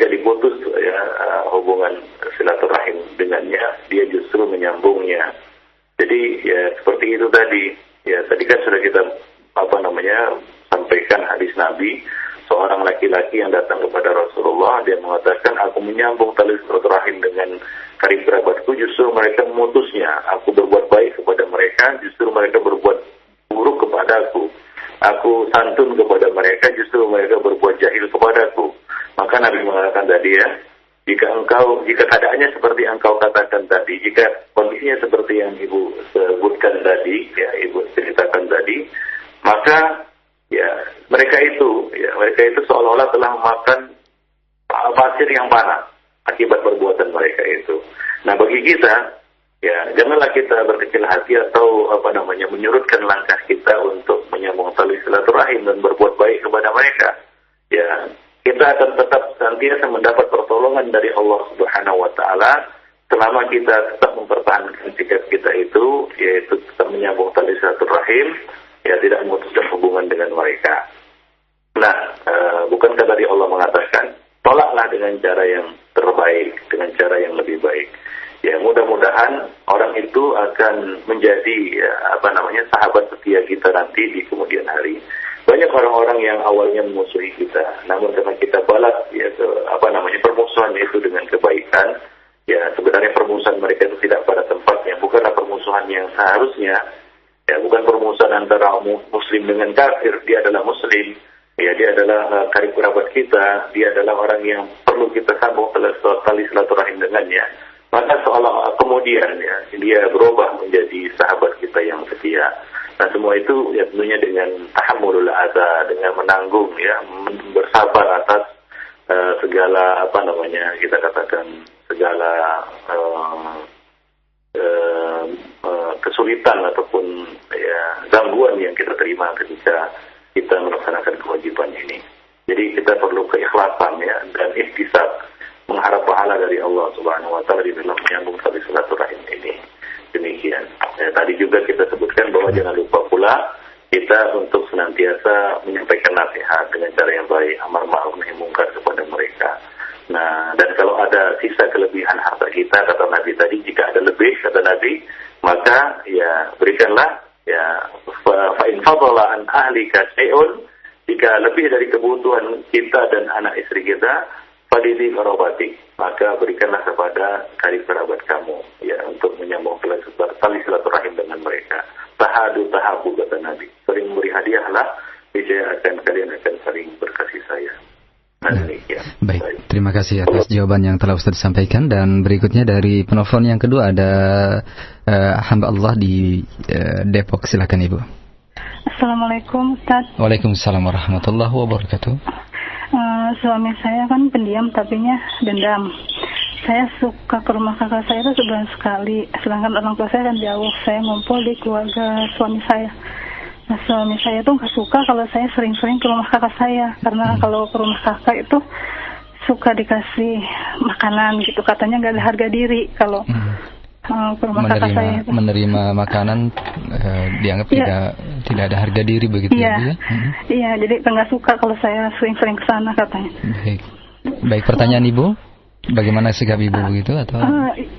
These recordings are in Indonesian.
jadi putus ya hubungan silaturahim dengannya, dia justru menyambungnya. Jadi ya seperti itu tadi. Ya tadi kan sudah kita sampaikan hadis Nabi, seorang laki-laki yang datang kepada Rasulullah, dia mengatakan, aku menyambung tali silaturahim dengan karib kerabatku, justru mereka memutusnya. Aku berbuat baik kepada mereka, justru mereka berbuat buruk kepadaku. Aku santun kepada mereka, justru mereka berbuat jahil kepadaku. Maka Nabi mengatakan tadi ya, jika keadaannya seperti engkau katakan tadi, jika kondisinya seperti yang Ibu sebutkan tadi, ya Ibu ceritakan tadi, maka ya mereka itu seolah-olah telah memakan pasir yang panas akibat perbuatan mereka itu. Nah, bagi kita, ya janganlah kita berkecil hati atau menyurutkan langkah kita untuk menyambung tali silaturahim dan berbuat baik kepada mereka. Ya, kita akan tetap senantiasa mendapat pertolongan dari Allah Subhanahu wa taala selama kita tetap mempertahankan sikap kita itu, yaitu tetap menyambung tali silaturahim, ya tidak memutuskan hubungan dengan mereka. Nah, bukankah tadi Allah mengatakan, tolaklah dengan cara yang terbaik, dengan cara yang lebih baik. Ya, mudah-mudahan orang itu akan menjadi sahabat setia kita nanti di kemudian hari. Banyak orang-orang yang awalnya memusuhi kita, namun karena kita balas permusuhan itu dengan kebaikan, ya sebenarnya permusuhan mereka itu tidak pada tempatnya, bukanlah permusuhan yang seharusnya. Ya, bukan permusuhan antara muslim dengan kafir, dia adalah muslim, ya dia adalah karib kerabat kita, dia adalah orang yang perlu kita sambung tali silaturahim dengannya. Maka seolah kemudian ya dia berubah menjadi sahabat kita yang setia. Nah, semua itu ya tentunya dengan tahammulul adza, dengan menanggung ya, bersabar atas segala kita katakan segala kesulitan ataupun ya gangguan yang kita terima ketika kita melaksanakan kewajiban ini. Jadi kita perlu keikhlasan ya dan ihtisab, mengharap pahala dari Allah Subhanahu wa taala di dalam menyambung tali silaturahim ini. Demikian. Ya, tadi juga kita sebutkan bahwa jangan lupa pula kita untuk senantiasa menyampaikan nasihat dengan cara yang baik, amar ma'ruf nahi munkar kepada mereka. Nah, dan kalau ada sisa kelebihan harta kita, kata Nabi tadi, jika ada lebih, kata Nabi, maka ya berikanlah, ya fa in fadala an ahlika syai'un, jika lebih dari kebutuhan kita dan anak istri kita, fadili qarabati, maka berikanlah kepada karib kerabat kamu, ya untuk menyambung tali silaturahim dengan mereka. Tahadu tahabu, kata Nabi, sering memberi hadiahlah, niscaya kalian akan saling berkasih sayang. Baik, terima kasih atas jawaban yang telah Ustaz sampaikan. Dan berikutnya dari penelpon yang kedua ada hamba Allah di Depok. Silakan Ibu. Assalamualaikum Ustaz. Waalaikumsalam warahmatullahi wabarakatuh. Suami saya kan pendiam tapinya dendam. Saya suka ke rumah kakak saya itu sebulan sekali, sedangkan orang tua saya kan jauh. Saya ngumpul di keluarga suami saya. Nah, suami saya tuh nggak suka kalau saya sering-sering ke rumah kakak saya, karena kalau ke rumah kakak itu suka dikasih makanan gitu, katanya nggak ada harga diri kalau ke rumah kakak saya itu. Menerima makanan dianggap tidak ada harga diri begitu ya? Iya, jadi nggak suka kalau saya sering-sering ke sana katanya. Baik, pertanyaan Ibu, bagaimana sikap Ibu begitu atau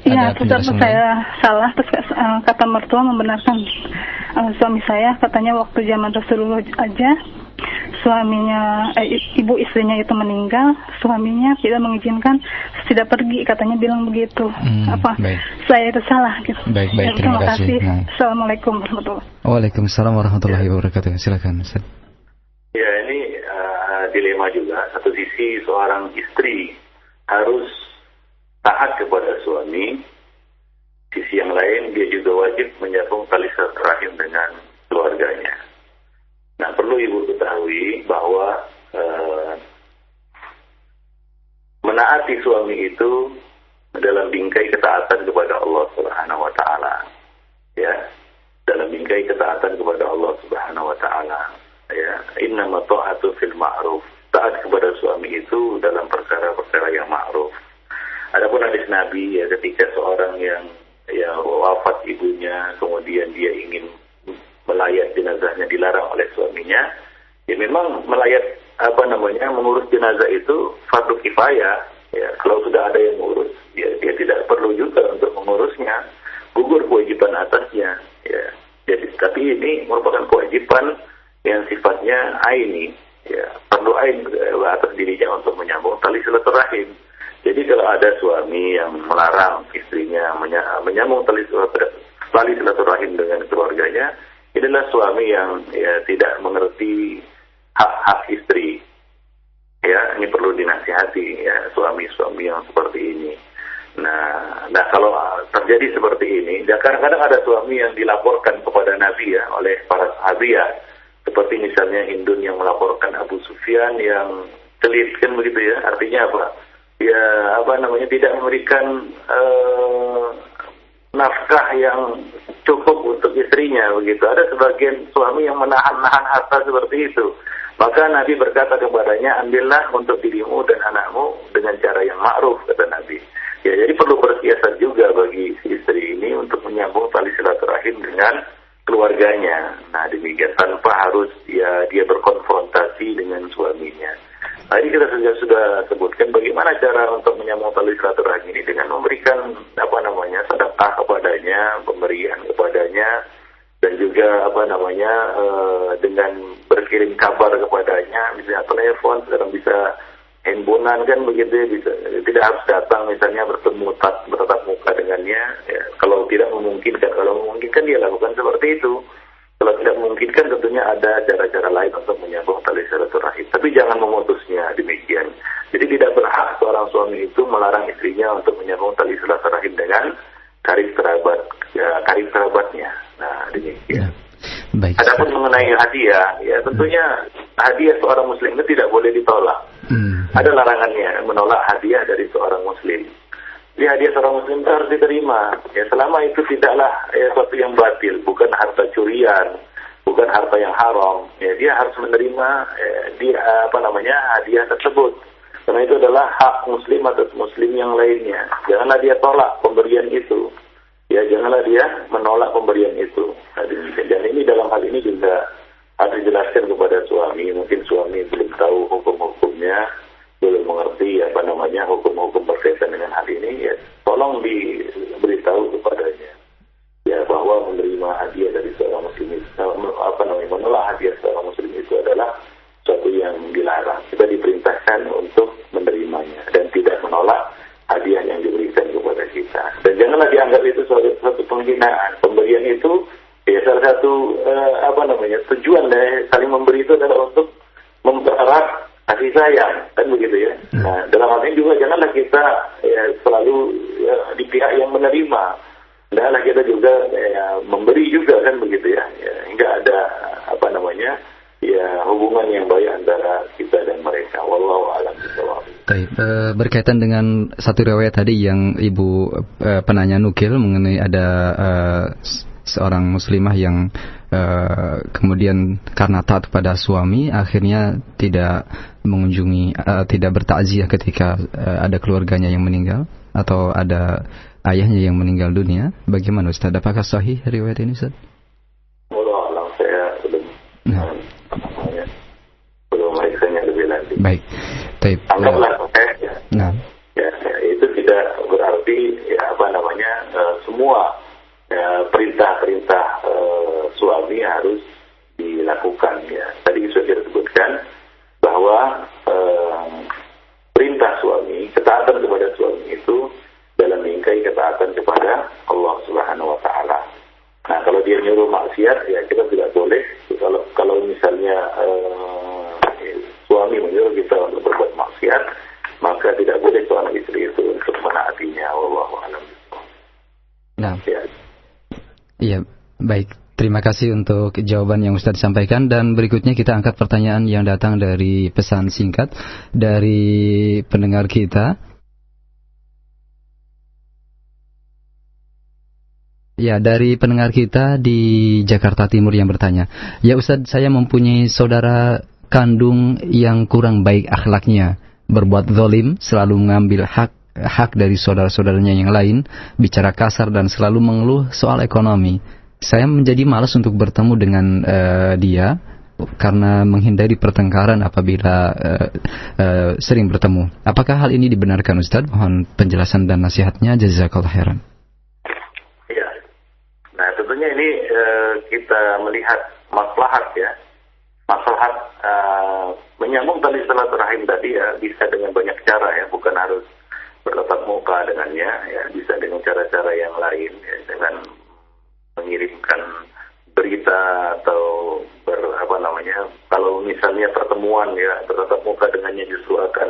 iya, tetap saya salah, terus kata mertua membenarkan suami saya, katanya waktu zaman Rasulullah aja suaminya ibu istrinya itu meninggal, suaminya tidak mengizinkan tidak pergi, katanya bilang begitu. Saya itu salah gitu. Baik, terima kasih. Assalamualaikum warahmatullahi wabarakatuh. Waalaikumsalam warahmatullahi wabarakatuh. Silakan Ustaz. Ya, ini dilema juga. Satu sisi seorang istri harus taat kepada suami, sisi yang lain dia juga wajib menyambung tali silaturahim dengan keluarganya. Nah, perlu Ibu ketahui bahwa menaati suami itu dalam bingkai ketaatan kepada Allah Subhanahu wa taala. Ya, dalam bingkai ketaatan kepada Allah Subhanahu wa taala. Ya, innama ta'atu fil ma'ruf. Taat kepada suami itu dalam perkara-perkara yang ma'ruf. Adapun hadis Nabi ya, ketika seorang yang wafat ibunya, kemudian dia ingin melayat jenazahnya, dilarang oleh suaminya, ya memang melayat mengurus jenazah itu fardu kifayah. Ya, kalau sudah ada yang mengurus, dia tidak perlu juga untuk mengurusnya, gugur kewajiban atasnya. Ya, jadi tapi ini merupakan kewajiban yang sifatnya aini, ya, fardu ain atas dirinya untuk menyambung tali silaturahim. Jadi kalau ada suami yang melarang istrinya menyambung tali silaturahim dengan keluarganya, inilah suami yang tidak mengerti hak-hak istri. Ya, ini perlu dinasihati ya suami-suami yang seperti ini. Nah kalau terjadi seperti ini, kadang-kadang ada suami yang dilaporkan kepada Nabi ya oleh para sahabat, seperti misalnya Hindun yang melaporkan Abu Sufyan yang celit kan begitu ya. Artinya apa? Ya tidak memberikan nafkah yang cukup untuk istrinya begitu. Ada sebagian suami yang menahan-nahan harta seperti itu. Maka Nabi berkata kepadanya, ambillah untuk dirimu dan anakmu dengan cara yang ma'ruf, kata Nabi. Ya, jadi perlu bersiasat juga bagi si istri ini untuk menyambung tali silaturahim dengan keluarganya. Nah, demikian tanpa harus dia berkonfrontasi dengan suaminya. Nah, ini kita sudah sebutkan bagaimana cara untuk menyambung tali silaturahim ini dengan memberikan sedekah kepadanya, pemberian kepadanya, dan juga dengan berkirim kabar kepadanya, misalnya telepon, sekarang bisa handphonean kan begitu ya, bisa, tidak harus datang misalnya bertatap muka dengannya ya, kalau memungkinkan dia lakukan seperti itu. Kalau tidak memungkinkan tentunya ada cara-cara lain untuk menyambung tali silaturahim, tapi jangan memutusnya demikian. Jadi tidak berhak seorang suami itu melarang istrinya untuk menyambung tali silaturahim dengan karib kerabatnya. Nah, demikian. Baik. Adapun mengenai hadiah, ya tentunya hadiah seorang muslim itu tidak boleh ditolak. Ada larangannya menolak hadiah dari seorang muslim. Jadi hadiah seorang muslim itu harus diterima. Ya, selama itu tidaklah sesuatu yang batil, bukan harta curian, bukan harta yang haram. Ya, dia harus menerima hadiah tersebut. Karena itu adalah hak muslim atas muslim yang lainnya. Janganlah dia tolak pemberian itu. Ya, janganlah dia menolak pemberian itu. Dan ini dalam hal ini juga harus dijelaskan kepada suami. Mungkin suami belum tahu hukum-hukumnya, belum mengerti hukum-hukum berkaitan dengan hal ini. Ya, tolong diberitahu kepadanya. Ya, bahwa menerima hadiah dari seorang muslim itu, menolak hadiah seorang muslim itu adalah sesuatu yang dilarang. Kita diperintahkan untuk menerimanya dan tidak menolak hadiah yang diberikan kepada kita. Dan janganlah dianggap itu suatu penghinaan. Pemberian itu salah satu tujuan dari saling memberi itu adalah untuk mempererat kasih sayang, kan begitu ya. Nah, dalam hal ini juga janganlah kita selalu di pihak yang menerima. Janganlah kita juga memberi juga, kan begitu ya. Hingga ada hubungan yang baik antara kita dan mereka. Wallahu a'lam bishawab. Berkaitan dengan satu riwayat tadi yang ibu penanya nukil mengenai ada seorang muslimah yang kemudian karena taat pada suami akhirnya tidak mengunjungi, tidak bertakziah ketika ada keluarganya yang meninggal atau ada ayahnya yang meninggal dunia. Bagaimana Ustaz? Apakah sahih riwayat ini Ustaz? Wallahu a'lam, saya belum melihatnya lebih lanjut. Baik. Anggaplah Nah. Ya, itu tidak berarti semua perintah-perintah suami harus dilakukan ya. Tadi sudah disebutkan bahwa perintah suami, ketaatan kepada suami itu dalam lingkai ketaatan kepada Allah Subhanahu wa taala. Nah, kalau dia nyuruh maksiat ya kita tidak boleh. Kalau misalnya suami menyuruh kita untuk berbuat maksiat, maka tidak boleh seorang istri itu untuk menaatinya. Wallahu a'lam. Nah. Iya, baik. Terima kasih untuk jawaban yang Ustaz sampaikan, dan berikutnya kita angkat pertanyaan yang datang dari pesan singkat dari pendengar kita. Ya, dari pendengar kita di Jakarta Timur yang bertanya, ya Ustaz, saya mempunyai saudara kandung yang kurang baik akhlaknya, berbuat zalim, selalu mengambil hak dari saudara-saudaranya yang lain, bicara kasar dan selalu mengeluh soal ekonomi. Saya menjadi malas untuk bertemu dengan dia karena menghindari pertengkaran apabila sering bertemu. Apakah hal ini dibenarkan, Ustaz? Mohon penjelasan dan nasihatnya. Jazakallahu khairan. Ya. Nah, tentunya ini kita melihat maslahat ya. Maslahat menyambung tali silaturahim tadi ya bisa dengan banyak cara ya, bukan harus bertatap muka dengannya ya, bisa dengan cara-cara yang lain ya, dengan mengirimkan berita atau kalau misalnya pertemuan ya bertatap muka dengannya justru akan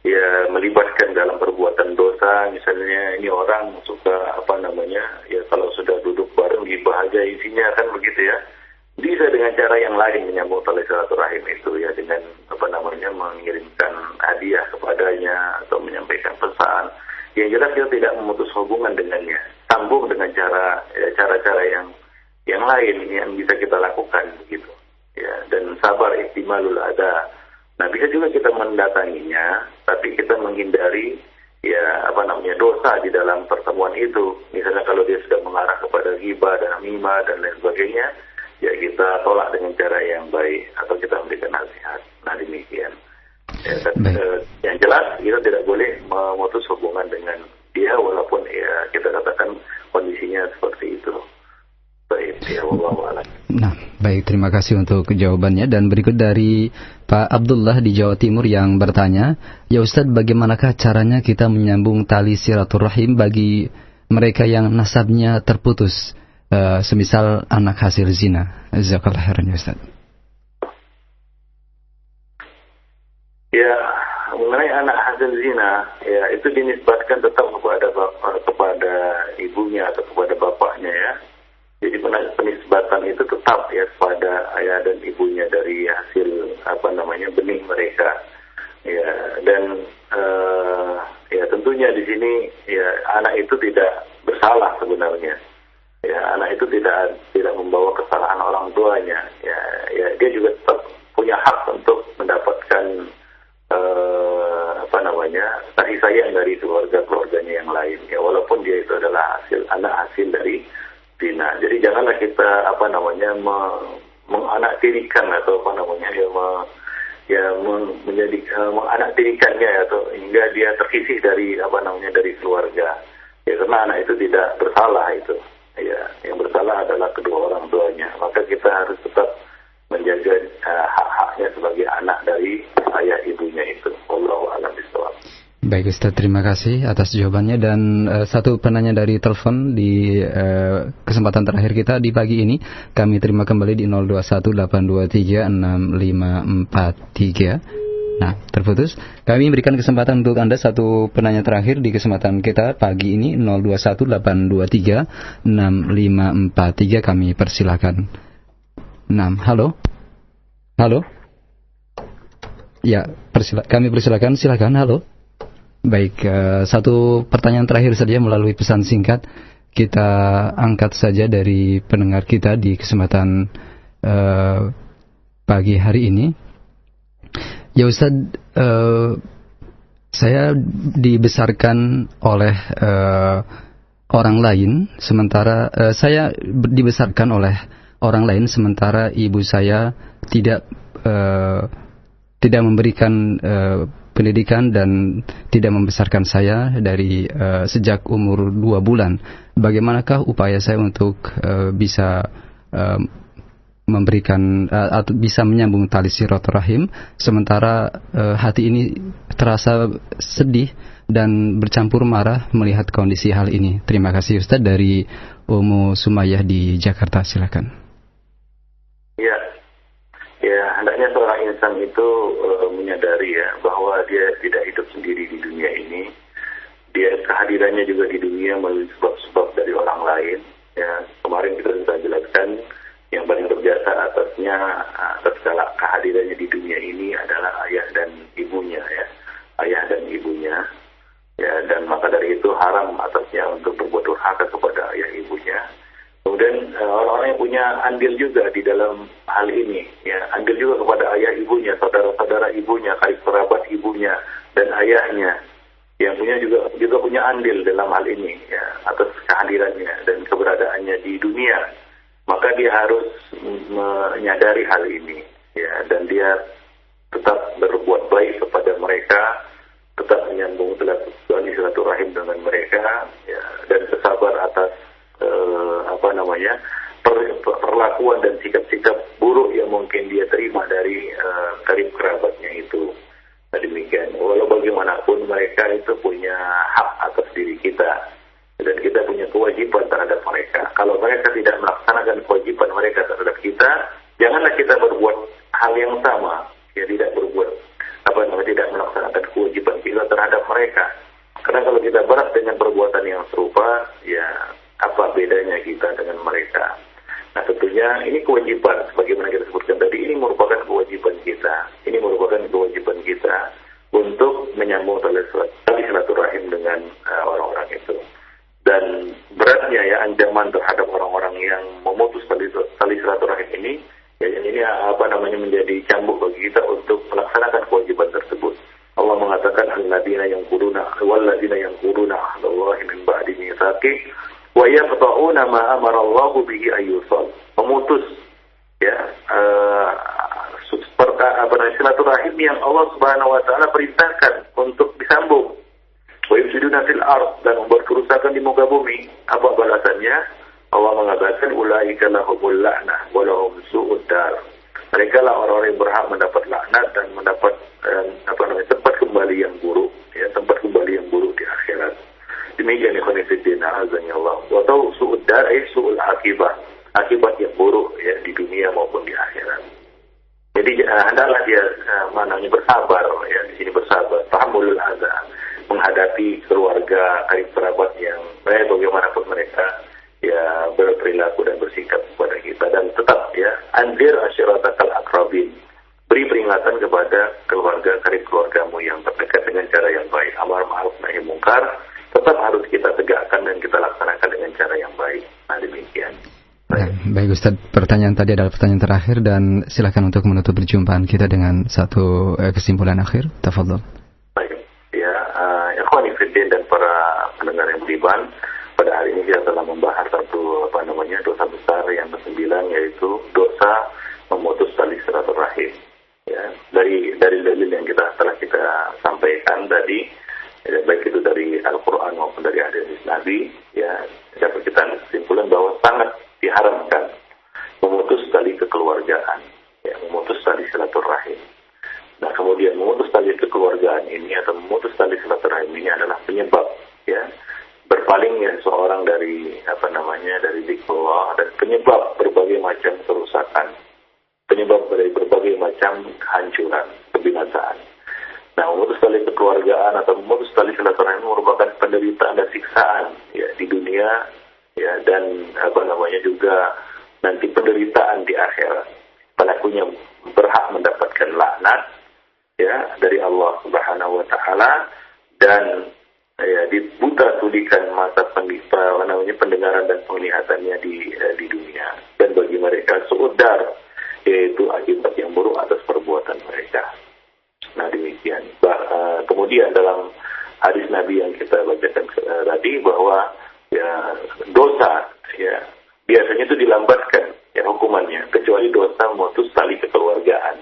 ya melibatkan dalam perbuatan dosa. Misalnya ini orang suka ya kalau sudah duduk bareng gibah aja isinya kan begitu ya. Bisa dengan cara yang lain menyambung tali silaturahim itu ya, dengan mengirimkan hadiah kepadanya atau menyampaikan pesan. Yang jelas dia tidak memutus hubungan dengannya, sambung dengan cara-cara yang lain yang bisa kita lakukan begitu ya. Dan sabar ihtimalul ada. Nah, bisa juga kita mendatanginya tapi kita menghindari dosa di dalam pertemuan itu. Misalnya kalau dia sudah mengarah kepada ghibah dan namimah dan lain sebagainya, ya kita tolak dengan cara yang baik atau kita memberikan nasihat. Nah, demikian. Ya, yang jelas kita tidak boleh memutus hubungan dengan dia walaupun ya kita katakan kondisinya seperti itu. Baik, ya wallahu a'lam. Nah, baik, terima kasih untuk jawabannya. Dan berikut dari Pak Abdullah di Jawa Timur yang bertanya, ya Ustadz, bagaimanakah caranya kita menyambung tali silaturahim bagi mereka yang nasabnya terputus, semisal anak hasil zina? Jazakallahu khairan ya Ustadz. Ya, mengenai anak hasil zina, ya itu dinisbatkan tetap kepada ibunya atau kepada bapaknya ya. Jadi penisbatan itu tetap ya kepada ayah dan ibunya dari hasil benih mereka. Ya, dan ya tentunya di sini ya anak itu tidak bersalah sebenarnya. Ya, anak itu tidak membawa kesalahan orang tuanya. Ya dia juga tetap punya hak untuk mendapatkan kasih sayang dari keluarganya yang lain ya, walaupun dia itu adalah anak hasil dari zina. Jadi janganlah kita menganaktirikan atau menganaktirikannya atau hingga dia terkisih dari dari keluarga. Ya, karena anak itu tidak bersalah itu. Ya, yang bersalah adalah kedua orang tuanya. Maka kita harus tetap menjaga hak-haknya sebagai anak dari ayah ibunya itu. Wallahu a'lam bishawab. Baik Ustaz, terima kasih atas jawabannya. Dan satu penanya dari telepon di kesempatan terakhir kita di pagi ini, kami terima kembali di 0218236543. Nah, terputus. Kami berikan kesempatan untuk Anda satu penanya terakhir di kesempatan kita pagi ini, 0218236543. Kami persilakan. 6. Halo. Ya, kami persilakan. Silakan. Halo. Baik, satu pertanyaan terakhir saja melalui pesan singkat kita angkat saja dari pendengar kita di kesempatan pagi hari ini. Ya Ustaz, saya dibesarkan oleh orang lain, sementara saya dibesarkan oleh orang lain, sementara ibu saya tidak memberikan pendidikan dan tidak membesarkan saya dari sejak umur 2 bulan. Bagaimanakah upaya saya untuk bisa memberikan atau bisa menyambung tali silaturahim, sementara hati ini terasa sedih dan bercampur marah melihat kondisi hal ini. Terima kasih Ustaz. Dari Ummu Sumayyah di Jakarta, silakan. Ya, hendaknya seorang insan itu menyadari ya bahwa dia tidak hidup sendiri di dunia ini. Dia kehadirannya juga di dunia melalui sebab-sebab dari orang lain. Ya, kemarin kita sudah jelaskan yang paling berjasa atas segala kehadirannya di dunia ini adalah ayah dan ibunya ya. Ayah dan ibunya. Ya, dan maka dari itu haram atasnya untuk berbuat durhaka kepada ayah ibunya. Kemudian orang-orang yang punya andil juga di dalam hal ini, ya, andil juga kepada ayah ibunya, saudara-saudara ibunya, kerabat ibunya dan ayahnya, yang juga punya andil dalam hal ini, ya, atas kehadirannya dan keberadaannya di dunia. Maka dia harus menyadari hal ini. ya, dan dia tetap berbuat baik kepada mereka, tetap menyambung silaturahim dengan mereka, ya, dan bersabar atas perlakuan dan sikap-sikap buruk yang mungkin dia terima dari karib kerabatnya itu. Nah, demikian. Walau bagaimanapun mereka itu punya hak atas diri kita, dan kita punya kewajiban terhadap mereka. Kalau mereka tidak melaksanakan kewajiban mereka terhadap kita, janganlah kita berbuat hal yang sama, ya, tidak melaksanakan kewajiban kita terhadap mereka. Karena kalau kita berat dengan perbuatan yang serupa, ya apa bedanya kita dengan mereka? Nah, tentunya ini kewajiban, sebagaimana kita sebutkan tadi, ini merupakan kewajiban kita. Ini merupakan kewajiban kita untuk menyambung tali silaturahim dengan orang-orang itu. Dan beratnya ya ancaman terhadap orang-orang yang memutus tali silaturahim ini, ya, ini menjadi cambuk bagi kita untuk melaksanakan kewajiban tersebut. Allah mengatakan alladzina yanquduna ahdallahi min ba'di mitsaqih wa yaqta'una ma amara Allahu bihi ayyusal. Memutus ya silaturahim yang Allah Subhanahu wa taala perintahkan untuk disambung. Wa yufsiduna fil ard, dan membuat kerusakan di muka bumi. Apa balasannya? Allah mengatakan ulaika lahumul la'nah wa lahum su'ud dar. Mereka lah orang-orang yang berhak mendapat laknat dan mendapat tempat kembali yang buruk, ya, tempat kembali yang buruk di akhirat. Demikian ikhwan fillah azza wa jalla. Wa taw su'ud dar ay su'ul akibah, akibat yang buruk ya di dunia maupun di akhirat. Jadi hendaklah dia bersabar, ya, di sini bersabar, tahammulul adza, menghadapi keluarga, karib kerabat yang bagaimanapun mereka ya berperilaku dan bersikap kepada kita, dan tetap ya anzir asyiratakal akrabin, beri peringatan kepada keluarga, karib keluargamu yang terdekat dengan cara yang baik. Amar ma'ruf nahi mungkar tetap harus kita tegakkan dan kita laksanakan dengan cara yang baik. Nah, demikian. Baik Ustaz, pertanyaan tadi adalah pertanyaan terakhir, dan silakan untuk menutup perjumpaan kita dengan satu kesimpulan akhir. Tafadhol. Baik, ya, ikhwani fiddin dan para pendengar yang beriman, pada hari ini kita telah membahas satu dosa besar yang ke-9, yaitu dosa memutus tali silaturahim. Ya, dari dalil yang telah kita sampaikan tadi, ya, baik itu dari Al-Quran maupun dari hadis Nabi, ya, dapat kita kesimpulan bahwa sangat diharamkan memutus tali kekeluargaan, ya, memutus tali silaturahim. Nah, kemudian memutus tali kekeluargaan ini atau memutus tali silaturahim ini adalah penyebab, ya, berpalingnya seorang dari dari zikrullah, dan penyebab berbagai macam kerusakan, penyebab dari berbagai macam kehancuran, kebinasaan. Nah, memutus tali kekeluargaan atau memutus tali silaturahim merupakan penderitaan dan siksaan, ya, di dunia, ya, dan juga nanti penderitaan di akhirat. Pelakunya berhak mendapatkan laknat, ya, dari Allah Subhanahu wa taala, dan ya, dibuta tulikan mata pendengaran dan penglihatannya di dunia, dan bagi mereka su'udar, yaitu akibat yang buruk atas perbuatan mereka. Nah, demikian. Kemudian dalam hadis Nabi yang kita bacakan tadi, bahwa ya dosa, ya, biasanya itu dilambatkan, ya, hukumannya, kecuali dosa memutus tali kekeluargaan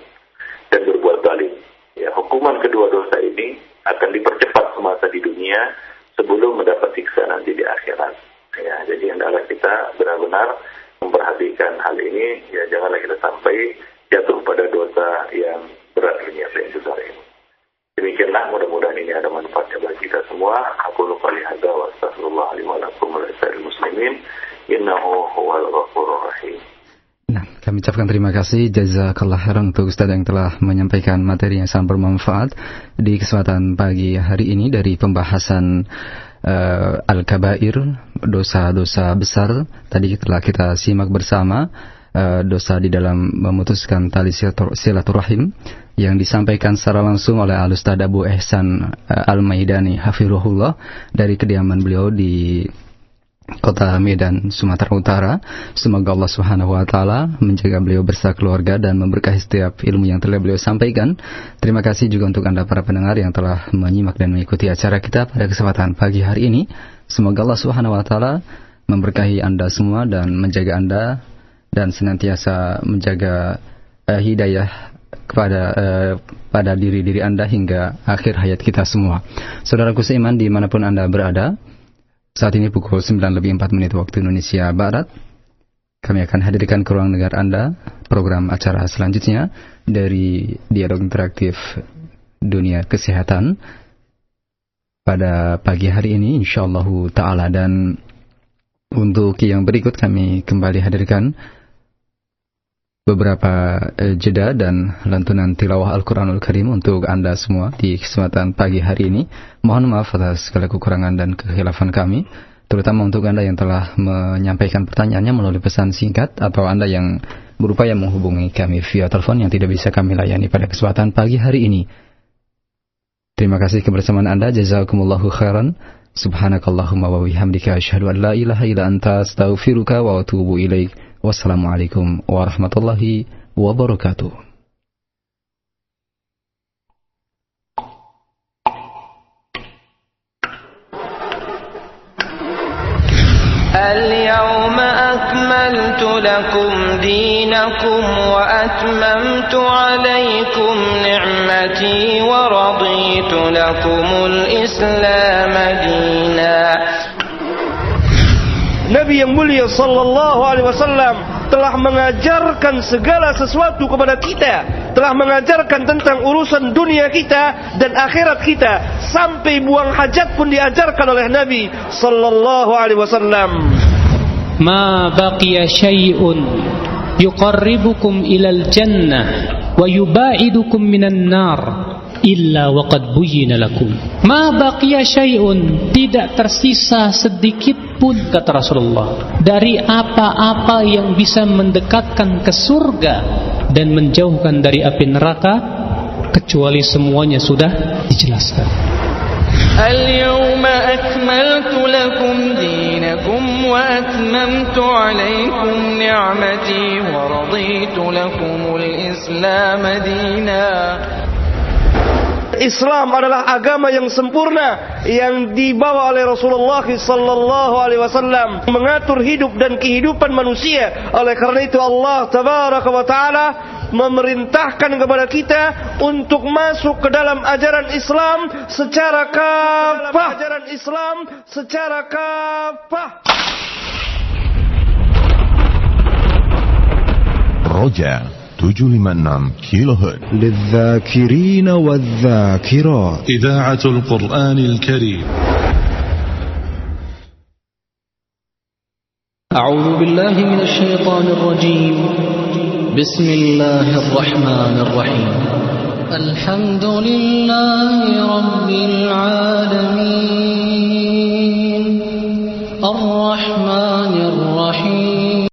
dan berbuat zalim. Ya, hukuman kedua dosa ini akan dipercepat semasa di dunia sebelum mendapat siksa nanti di akhirat. Ya, jadi hendaklah kita benar-benar memperhatikan hal ini, ya, janganlah kita sampai jatuh pada dosa yang berat ini atau yang besar ini. Demikianlah, mudah-mudahan ini ada manfaatnya bagi kita semua. Aku lupa lihat wa astaghfirullah li wa lakum wa lisa'il muslimin innahu huwal ghafurur rahim. Nah, kami ucapkan terima kasih, jazakallah khairan untuk Ustaz yang telah menyampaikan materi yang sangat bermanfaat di kesempatan pagi hari ini dari pembahasan Al-Kabair, dosa-dosa besar. Tadi telah kita simak bersama dosa di dalam memutuskan tali silaturahim yang disampaikan secara langsung oleh Al-Ustaz Abu Ihsan Al-Maidani hafizahullah dari kediaman beliau di Kota Medan, Sumatera Utara. Semoga Allah Subhanahu wa taala menjaga beliau beserta keluarga dan memberkahi setiap ilmu yang telah beliau sampaikan. Terima kasih juga untuk Anda para pendengar yang telah menyimak dan mengikuti acara kita pada kesempatan pagi hari ini. Semoga Allah Subhanahu wa taala memberkahi Anda semua dan menjaga Anda, dan senantiasa menjaga hidayah pada diri-diri Anda hingga akhir hayat kita semua. Saudaraku seiman dimanapun Anda berada, saat ini pukul 9:04 waktu Indonesia Barat. Kami akan hadirkan ke ruang dengar Anda program acara selanjutnya dari Dialog Interaktif Dunia Kesehatan pada pagi hari ini insyaallah ta'ala. Dan untuk yang berikut kami kembali hadirkan beberapa jeda dan lantunan tilawah Al-Quranul Karim untuk Anda semua di kesempatan pagi hari ini. Mohon maaf atas segala kekurangan dan kekhilafan kami, terutama untuk Anda yang telah menyampaikan pertanyaannya melalui pesan singkat atau Anda yang berupaya menghubungi kami via telepon yang tidak bisa kami layani pada kesempatan pagi hari ini. Terima kasih kebersamaan Anda. Jazakumullahu khairan. Subhanakallahumma wa bihamdika asyhadu an la ilaha illa anta astaghfiruka wa atubu ilaik. Wassalamualaikum warahmatullahi wabarakatuh. اليوم أكملت لكم دينكم وأتممت عليكم نعمتي ورضيت لكم الإسلام دينا. Nabi yang mulia sallallahu alaihi wasallam telah mengajarkan segala sesuatu kepada kita, telah mengajarkan tentang urusan dunia kita dan akhirat kita, sampai buang hajat pun diajarkan oleh Nabi sallallahu alaihi wasallam. Ma baqiya syai'un yuqarribukum ilal jannah wa yubaidukum minan nar illa waqad buyyina lakum. Ma baqiya syai'un, tidak tersisa sedikit pun, kata Rasulullah, dari apa-apa yang bisa mendekatkan ke surga dan menjauhkan dari api neraka, kecuali semuanya sudah dijelaskan. Al-yawma akmaltu lakum dinakum wa atmamtu alaykum ni'mati wa raditu lakumul Islam dina. Islam adalah agama yang sempurna yang dibawa oleh Rasulullah sallallahu alaihi wasallam, mengatur hidup dan kehidupan manusia. Oleh karena itu Allah tabaraka wa taala memerintahkan kepada kita untuk masuk ke dalam ajaran Islam secara kafah. Roja 756 كيلوهرتز للذاكرين والذاكرات إذاعة القرآن الكريم. أعوذ بالله من الشيطان الرجيم. بسم الله الرحمن الرحيم. الحمد لله رب العالمين الرحمن